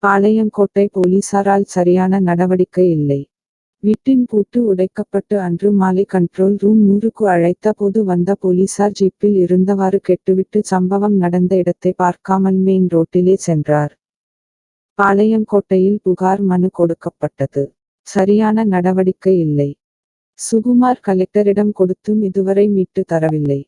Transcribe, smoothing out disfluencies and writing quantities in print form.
பாளையங்கோட்டை போலீசாரால் சரியான நடவடிக்கை இல்லை. வீட்டின் பூட்டு உடைக்கப்பட்டு அன்று மாலை கண்ட்ரோல் ரூம் 100க்கு அழைத்த போது வந்த போலீசார் ஜீப்பில் இருந்தவாறு கெட்டுவிட்டு சம்பவம் நடந்த இடத்தை பார்க்காமல் மெயின் ரோட்டிலே சென்றார். பாளையங்கோட்டையில் புகார் மனு கொடுக்கப்பட்டது. சரியான நடவடிக்கை இல்லை. சுகுமார் கலெக்டரிடம் கொடுத்தும் இதுவரை மீட்டு தரவில்லை.